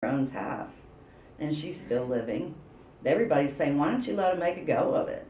owns half, and she's still living. Everybody's saying, why don't you let him make a go of it?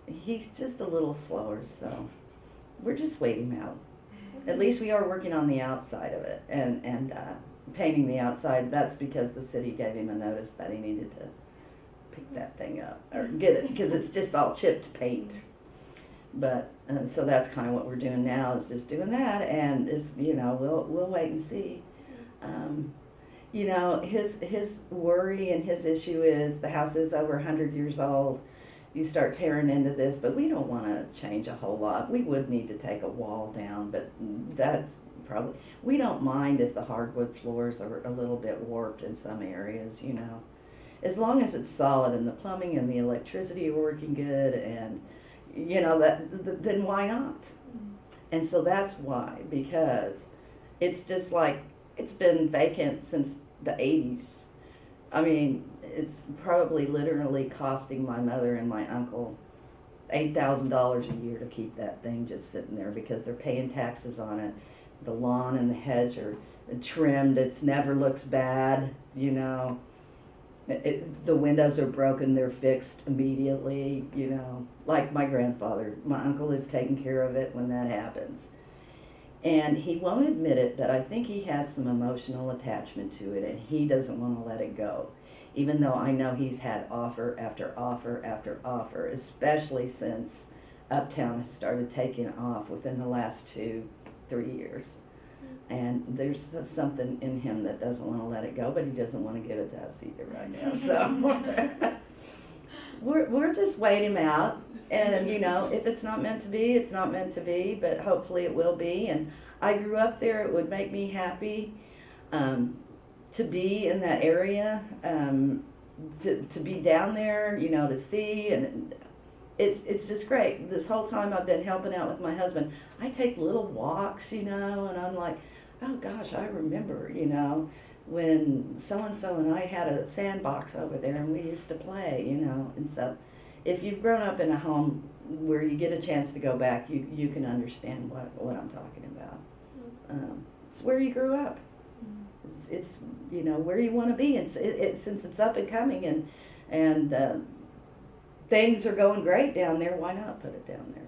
He's just a little slower, so we're just waiting out. At least we are working on the outside of it and painting the outside. That's because the city gave him a notice that he needed to pick that thing up or get it, because it's just all chipped paint. But so that's kind of what we're doing now, is just doing that, and we'll wait and see. His worry and his issue is the house is over 100 years old. You start tearing into this, but we don't want to change a whole lot. We would need to take a wall down, but that's probably, we don't mind if the hardwood floors are a little bit warped in some areas, as long as it's solid and the plumbing and the electricity are working good, and then why not? And so that's why, because it's just like, it's been vacant since the 80s. I mean, it's probably literally costing my mother and my uncle $8,000 a year to keep that thing just sitting there, because they're paying taxes on it. The lawn and the hedge are trimmed. It never looks bad, the windows are broken, they're fixed immediately, like my grandfather. My uncle is taking care of it when that happens. And he won't admit it, but I think he has some emotional attachment to it, and he doesn't want to let it go. Even though I know he's had offer after offer after offer, especially since Uptown has started taking off within the last 2-3 years. And there's something in him that doesn't want to let it go, but he doesn't want to give it to us either right now. So we're just waiting him out. And, if it's not meant to be, it's not meant to be, but hopefully it will be. And I grew up there. It would make me happy to be in that area, to be down there, to see. And it's just great. This whole time I've been helping out with my husband, I take little walks, and I'm like, oh gosh, I remember, when so-and-so and I had a sandbox over there and we used to play, and so if you've grown up in a home where you get a chance to go back, you can understand what I'm talking about. It's where you grew up. It's where you want to be. Since it's up and coming and things are going great down there, why not put it down there?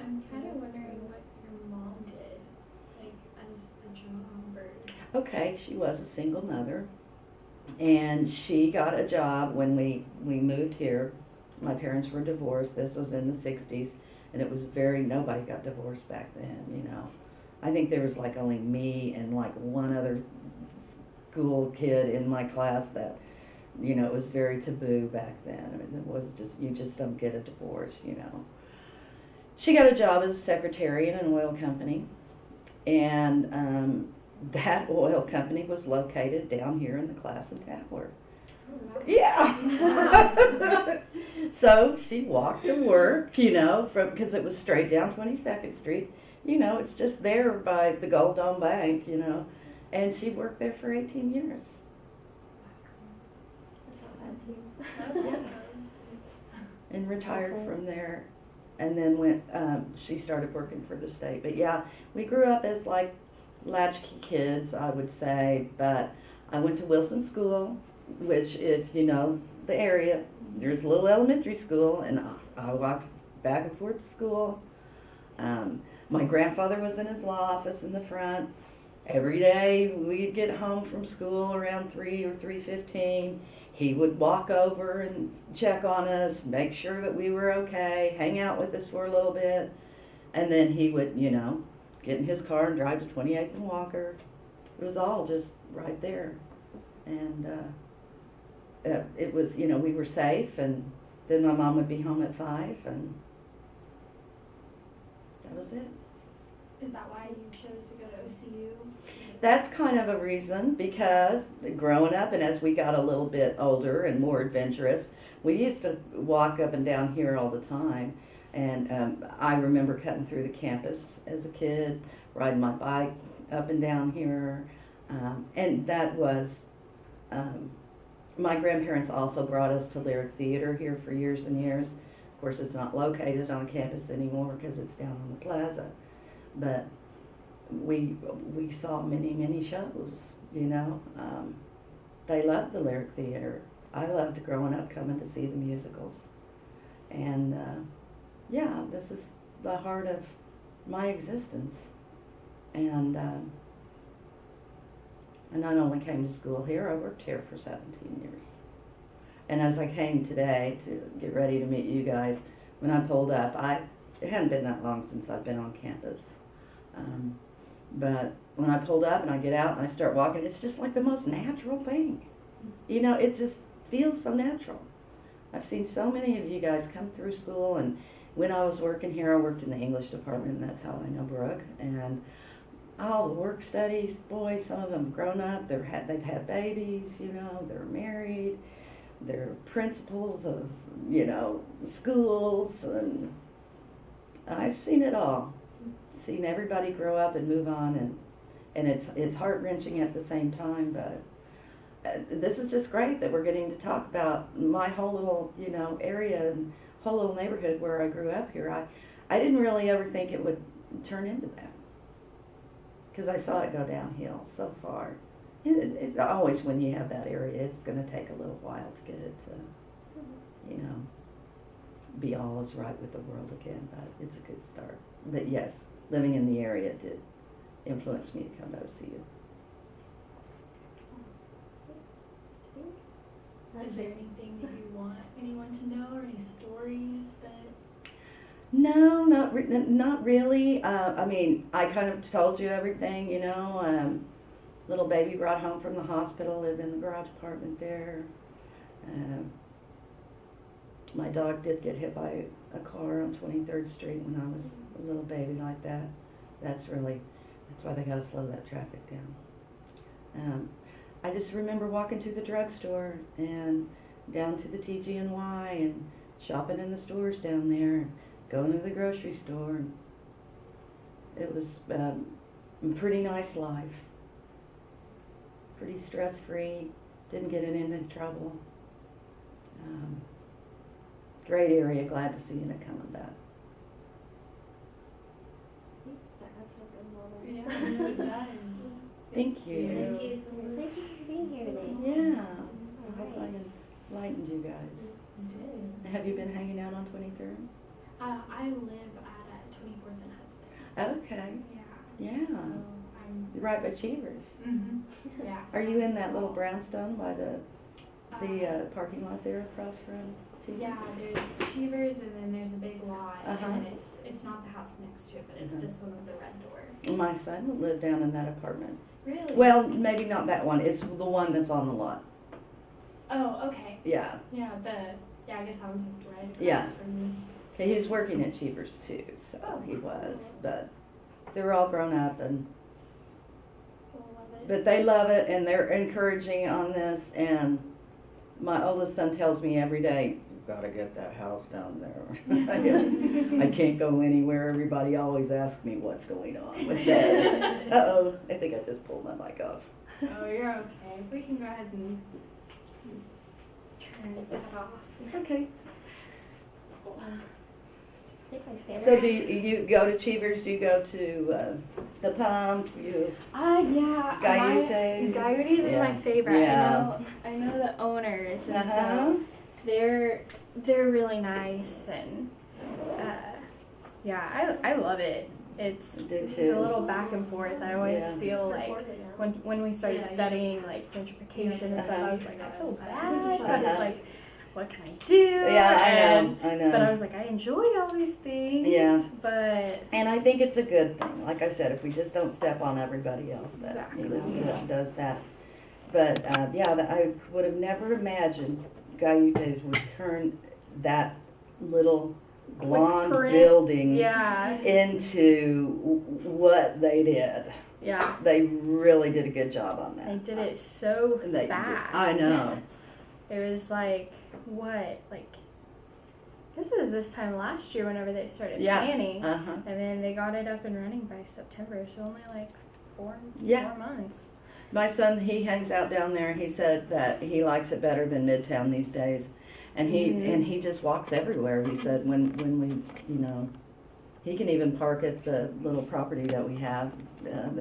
I'm kind of wondering what your mom did, like as a job or. Okay, she was a single mother, and she got a job when we moved here. My parents were divorced. This was in the 60s, and it was nobody got divorced back then, I think there was like only me and like one other school kid in my class that, it was very taboo back then. I mean, it was just, you just don't get a divorce, She got a job as a secretary in an oil company, and that oil company was located down here in the Classen Tower. Yeah. So she walked to work, because it was straight down 22nd Street. It's just there by the Gold Dome Bank, and she worked there for 18 years. And retired from there, and then she started working for the state. But yeah, we grew up as like latchkey kids, I would say, but I went to Wilson School, which, if you know the area, there's a little elementary school, and I walked back and forth to school. My grandfather was in his law office in the front. Every day we'd get home from school around 3 or 3:15. He would walk over and check on us, make sure that we were okay, hang out with us for a little bit, and then he would, get in his car and drive to 28th and Walker. It was all just right there. And it was, we were safe, and then my mom would be home at 5, and that was it. Is that why you chose to go to OCU? That's kind of a reason, because growing up and as we got a little bit older and more adventurous, we used to walk up and down here all the time. And I remember cutting through the campus as a kid, riding my bike up and down here. And that was, my grandparents also brought us to Lyric Theater here for years and years. Of course, it's not located on campus anymore because it's down on the plaza. But we saw many shows, you know. They loved the Lyric Theater. I loved growing up coming to see the musicals. And yeah, this is the heart of my existence. And I not only came to school here, I worked here for 17 years. And as I came today to get ready to meet you guys, when I pulled up, it hadn't been that long since I've been on campus. But when I pulled up and I get out and I start walking, it's just like the most natural thing. You know, it just feels so natural. I've seen so many of you guys come through school, and when I was working here, I worked in the English department, and that's how I know Brooke. And all the work studies, boy, some of them have grown up, they've had babies, you know, they're married, they're principals of, you know, schools, and I've seen it all. Seen everybody grow up and move on, and it's heart-wrenching at the same time, but this is just great that we're getting to talk about my whole little, you know, area and whole little neighborhood where I grew up here. I didn't really ever think it would turn into that, because I saw it go downhill so far. It's always when you have that area, it's going to take a little while to get it to, you know, be all is right with the world again, but it's a good start. But yes, living in the area did influence me to come to OCU. Is there anything that you want anyone to know, or any stories that? No, not really. I mean, I kind of told you everything, you know. Little baby brought home from the hospital, lived in the garage apartment there. My dog did get hit by a car on 23rd Street when I was a little baby like that. That's why they gotta slow that traffic down. I just remember walking to the drugstore and down to the TG&Y and shopping in the stores down there, going to the grocery store. It was a pretty nice life. Pretty stress-free, didn't get in any trouble. Great area, glad to see it coming back. Yes, it does. Thank you. Thank you so much. Thank you for being here today. Yeah, I hope I enlightened you guys. You did. Have you been hanging out on 23rd? I live at 24th and Hudson. Okay, Yeah. yeah. So I'm. Right by Cheevers. Yeah. Are so you in I'm that little small. brownstone by the parking lot there across from Cheevers? Yeah, there's Cheevers, and then there's a big lot, Uh-huh. and then it's not the house next to it, but it's Uh-huh. this one with the red door. My son lived down in that apartment. Really? Well, maybe not that one. It's the one that's on the lot. Oh, okay. Yeah. Yeah, I guess that was like right across Yeah. from me. He was working at Cheevers too, so he was. But they were all grown up, and We'll love it. but they love it, and they're encouraging on this. And my oldest son tells me every day, "You've got to get that house down there." I can't go anywhere. Everybody always asks me what's going on with that. Uh-oh, I think I just pulled my mic off. Oh, you're okay. We can go ahead and turn that off. Okay. I think my favorite. So do you go to Cheevers? You go to the Pump? You Yeah. Gaiute? Gaiute's is Yeah. my favorite. Yeah. I know the owners, and Uh-huh. so they're really nice, and I love it. It's do it's too. a little back and forth. I always Yeah. feel It's like recorded now. when we started studying like gentrification and stuff, I was like, I feel bad, but Uh-huh. it's like, what can I do? Yeah, And- I know. But I was like, I enjoy all these things. Yeah. But And I think it's a good thing. Like I said, if we just don't step on everybody else that you know Exactly. that does that. But I would have never imagined Gaiute's would turn that little blonde print. building yeah, into what they did. yeah, They really did a good job on that. they did it so They- fast. I know. It was like what, like I guess it was this time last year whenever they started Yeah. planning, Uh-huh. and then they got it up and running by September. So only like four Yeah. months. My son, he hangs out down there. He said that he likes it better than Midtown these days. And he just walks everywhere. He said when we, he can even park at the little property that we have.